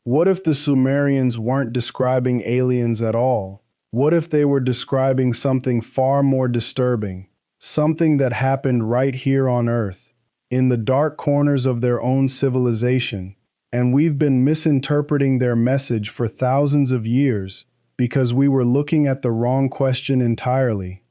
What if the Sumerians weren't describing aliens at all? What if they were describing something far more disturbing? Something that happened right here on Earth, in the dark corners of their own civilization, and we've been misinterpreting their message for thousands of years because we were looking at the wrong question entirely.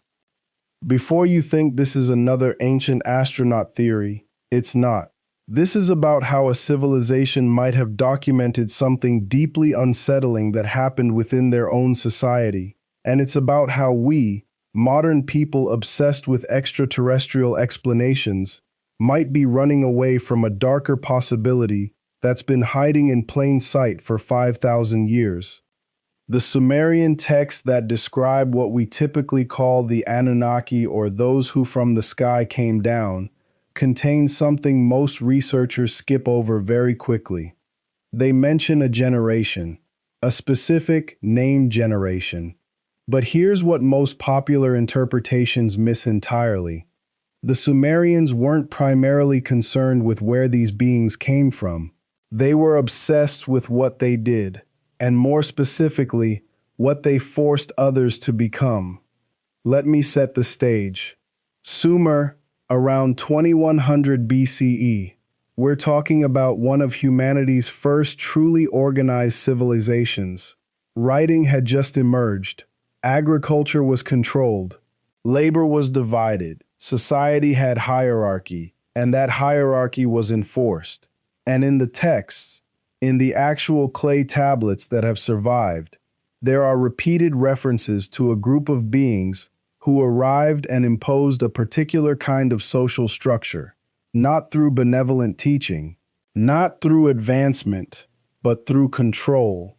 Before you think this is another ancient astronaut theory, it's not. This is about how a civilization might have documented something deeply unsettling that happened within their own society. And it's about how we, modern people obsessed with extraterrestrial explanations, might be running away from a darker possibility that's been hiding in plain sight for 5,000 years. The Sumerian texts that describe what we typically call the Anunnaki, or those who from the sky came down, contain something most researchers skip over very quickly. They mention a generation, a specific named generation. But here's what most popular interpretations miss entirely. The Sumerians weren't primarily concerned with where these beings came from. They were obsessed with what they did, and more specifically, what they forced others to become. Let me set the stage. Sumer, around 2100 BCE. We're talking about one of humanity's first truly organized civilizations. Writing had just emerged. Agriculture was controlled. Labor was divided. Society had hierarchy, and that hierarchy was enforced. And in the texts, in the actual clay tablets that have survived, there are repeated references to a group of beings who arrived and imposed a particular kind of social structure, not through benevolent teaching, not through advancement, but through control.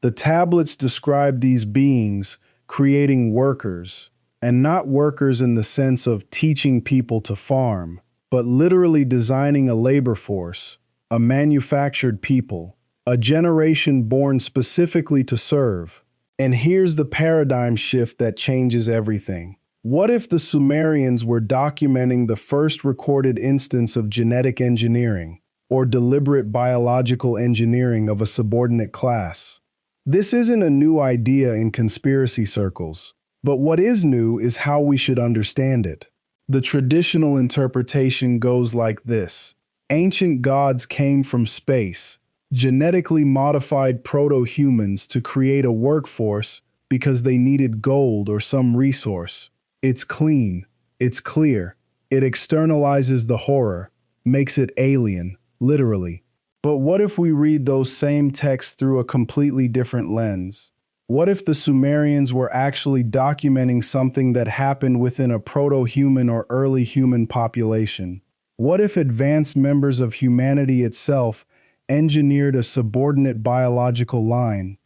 The tablets describe these beings creating workers, and not workers in the sense of teaching people to farm, but literally designing a labor force, a manufactured people, a generation born specifically to serve. And here's the paradigm shift that changes everything. What if the Sumerians were documenting the first recorded instance of genetic engineering, or deliberate biological engineering of a subordinate class? This isn't a new idea in conspiracy circles, but what is new is how we should understand it. The traditional interpretation goes like this. Ancient gods came from space, genetically modified proto-humans to create a workforce because they needed gold or some resource. It's clean, it's clear, it externalizes the horror, makes it alien, literally. But what if we read those same texts through a completely different lens? What if the Sumerians were actually documenting something that happened within a proto-human or early human population? What if advanced members of humanity itself engineered a subordinate biological line?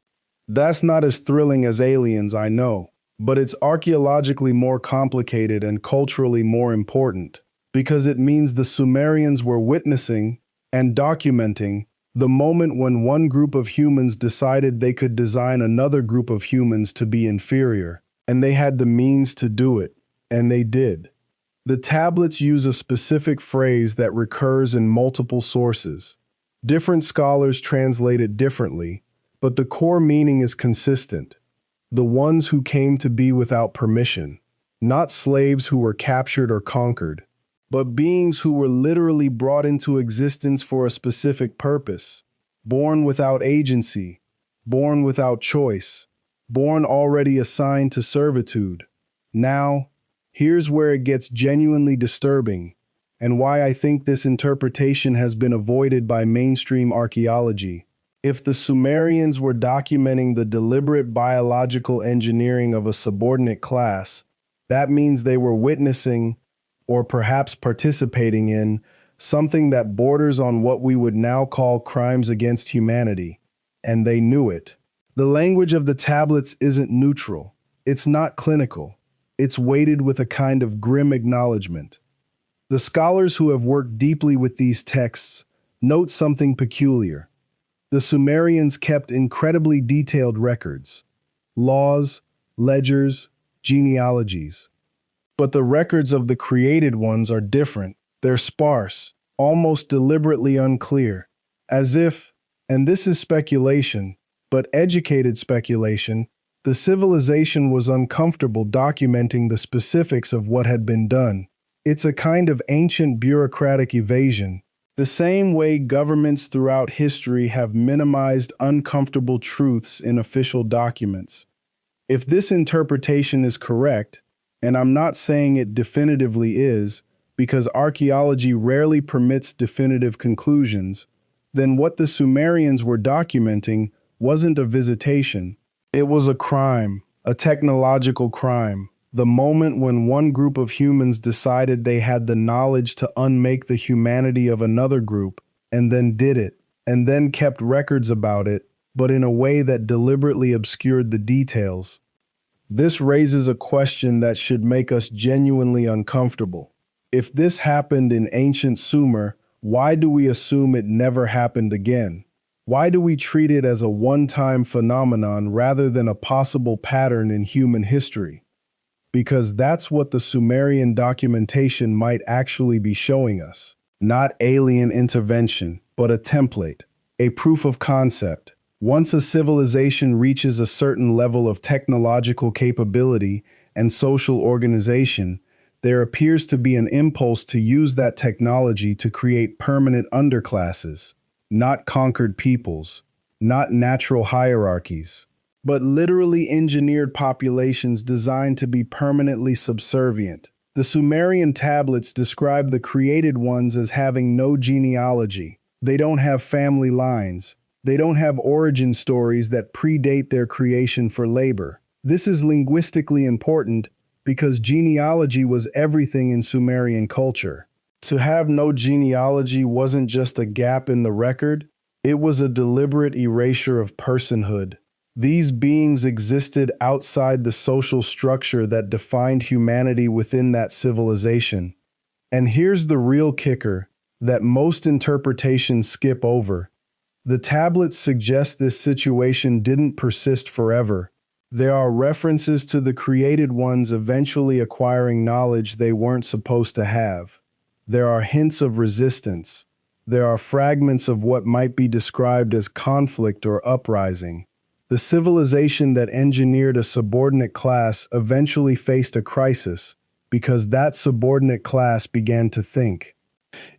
That's not as thrilling as aliens, I know, but it's archaeologically more complicated and culturally more important, because it means the Sumerians were witnessing and documenting the moment when one group of humans decided they could design another group of humans to be inferior, and they had the means to do it, and they did. The tablets use a specific phrase that recurs in multiple sources. Different scholars translate it differently, but the core meaning is consistent. The ones who came to be without permission, not slaves who were captured or conquered, but beings who were literally brought into existence for a specific purpose, born without agency, born without choice, born already assigned to servitude. Now, here's where it gets genuinely disturbing, and why I think this interpretation has been avoided by mainstream archaeology. If the Sumerians were documenting the deliberate biological engineering of a subordinate class, that means they were witnessing, or perhaps participating in, something that borders on what we would now call crimes against humanity, and they knew it. The language of the tablets isn't neutral. It's not clinical. It's weighted with a kind of grim acknowledgement. The scholars who have worked deeply with these texts note something peculiar. The Sumerians kept incredibly detailed records, laws, ledgers, genealogies. But the records of the created ones are different. They're sparse, almost deliberately unclear, as if And this is speculation, but educated speculation. The civilization was uncomfortable documenting the specifics of what had been done. It's a kind of ancient bureaucratic evasion. The same way governments throughout history have minimized uncomfortable truths in official documents. If this interpretation is correct, and I'm not saying it definitively is, because archaeology rarely permits definitive conclusions, then what the Sumerians were documenting wasn't a visitation. It was a crime, a technological crime. The moment when one group of humans decided they had the knowledge to unmake the humanity of another group, and then did it, and then kept records about it, but in a way that deliberately obscured the details. This raises a question that should make us genuinely uncomfortable. If this happened in ancient Sumer, why do we assume it never happened again? Why do we treat it as a one-time phenomenon rather than a possible pattern in human history? Because that's what the Sumerian documentation might actually be showing us. Not alien intervention, but a template, a proof of concept. Once a civilization reaches a certain level of technological capability and social organization, there appears to be an impulse to use that technology to create permanent underclasses, not conquered peoples, not natural hierarchies, but literally engineered populations designed to be permanently subservient. The Sumerian tablets describe the created ones as having no genealogy. They don't have family lines. They don't have origin stories that predate their creation for labor. This is linguistically important because genealogy was everything in Sumerian culture. To have no genealogy wasn't just a gap in the record, it was a deliberate erasure of personhood. These beings existed outside the social structure that defined humanity within that civilization. And here's the real kicker that most interpretations skip over. The tablets suggest this situation didn't persist forever. There are references to the created ones eventually acquiring knowledge they weren't supposed to have. There are hints of resistance. There are fragments of what might be described as conflict or uprising. The civilization that engineered a subordinate class eventually faced a crisis because that subordinate class began to think.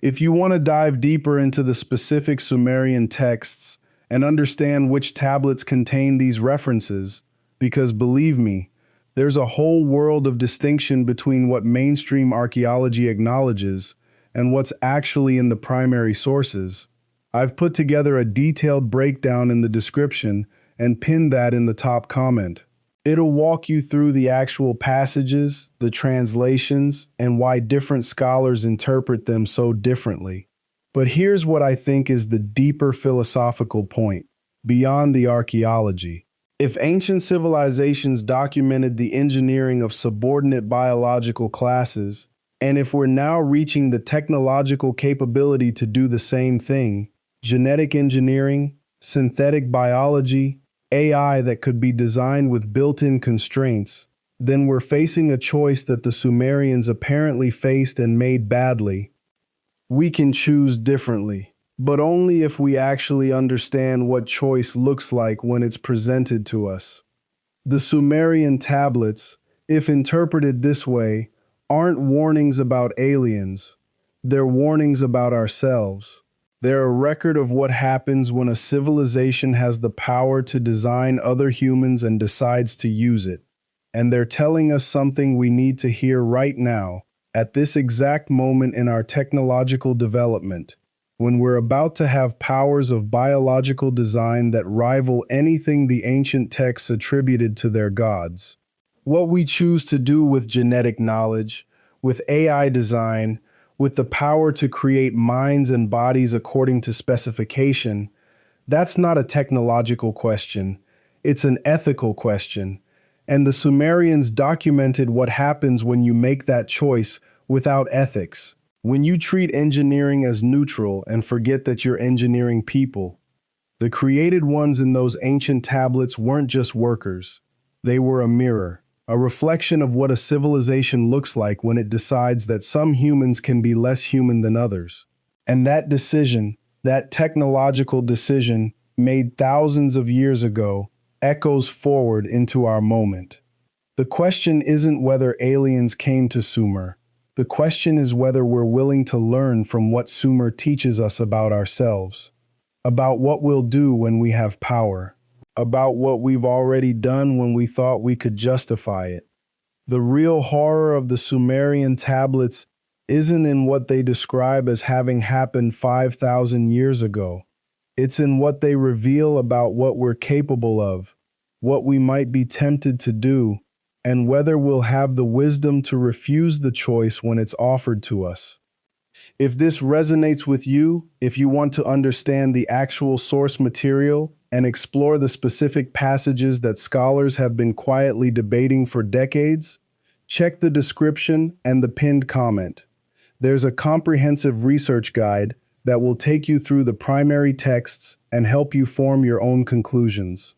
If you want to dive deeper into the specific Sumerian texts and understand which tablets contain these references, because believe me, there's a whole world of distinction between what mainstream archaeology acknowledges and what's actually in the primary sources. I've put together a detailed breakdown in the description and pinned that in the top comment. It'll walk you through the actual passages, the translations, and why different scholars interpret them so differently. But here's what I think is the deeper philosophical point, beyond the archaeology. If ancient civilizations documented the engineering of subordinate biological classes, and if we're now reaching the technological capability to do the same thing, genetic engineering, synthetic biology, AI that could be designed with built-in constraints, then we're facing a choice that the Sumerians apparently faced and made badly. We can choose differently, but only if we actually understand what choice looks like when it's presented to us. The Sumerian tablets, if interpreted this way, aren't warnings about aliens. They're warnings about ourselves. They're a record of what happens when a civilization has the power to design other humans and decides to use it. And they're telling us something we need to hear right now, at this exact moment in our technological development, when we're about to have powers of biological design that rival anything the ancient texts attributed to their gods. What we choose to do with genetic knowledge, with AI design, with the power to create minds and bodies according to specification, that's not a technological question. It's an ethical question. And the Sumerians documented what happens when you make that choice without ethics. When you treat engineering as neutral and forget that you're engineering people. The created ones in those ancient tablets weren't just workers. They were a mirror. A reflection of what a civilization looks like when it decides that some humans can be less human than others. And that decision, that technological decision, made thousands of years ago, echoes forward into our moment. The question isn't whether aliens came to Sumer. The question is whether we're willing to learn from what Sumer teaches us about ourselves, about what we'll do when we have power, about what we've already done when we thought we could justify it. The real horror of the Sumerian tablets isn't in what they describe as having happened 5,000 years ago. It's in what they reveal about what we're capable of, what we might be tempted to do, and whether we'll have the wisdom to refuse the choice when it's offered to us. If this resonates with you, if you want to understand the actual source material and explore the specific passages that scholars have been quietly debating for decades, check the description and the pinned comment. There's a comprehensive research guide that will take you through the primary texts and help you form your own conclusions.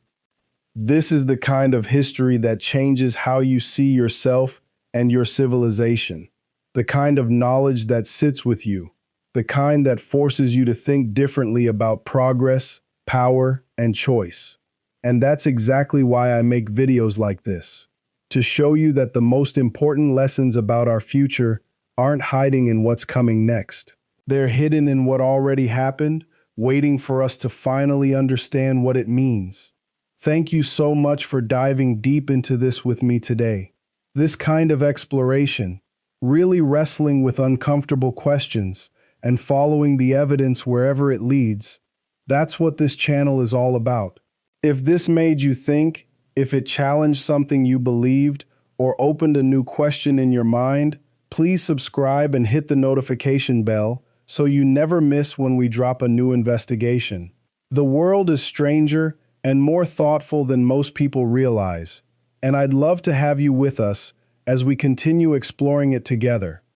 This is the kind of history that changes how you see yourself and your civilization, the kind of knowledge that sits with you, the kind that forces you to think differently about progress, power, and choice. And that's exactly why I make videos like this, to show you that the most important lessons about our future aren't hiding in what's coming next. They're hidden in what already happened, waiting for us to finally understand what it means. Thank you so much for diving deep into this with me today. This kind of exploration, really wrestling with uncomfortable questions and following the evidence wherever it leads, that's what this channel is all about. If this made you think, if it challenged something you believed, or opened a new question in your mind, please subscribe and hit the notification bell so you never miss when we drop a new investigation. The world is stranger and more thoughtful than most people realize, and I'd love to have you with us as we continue exploring it together.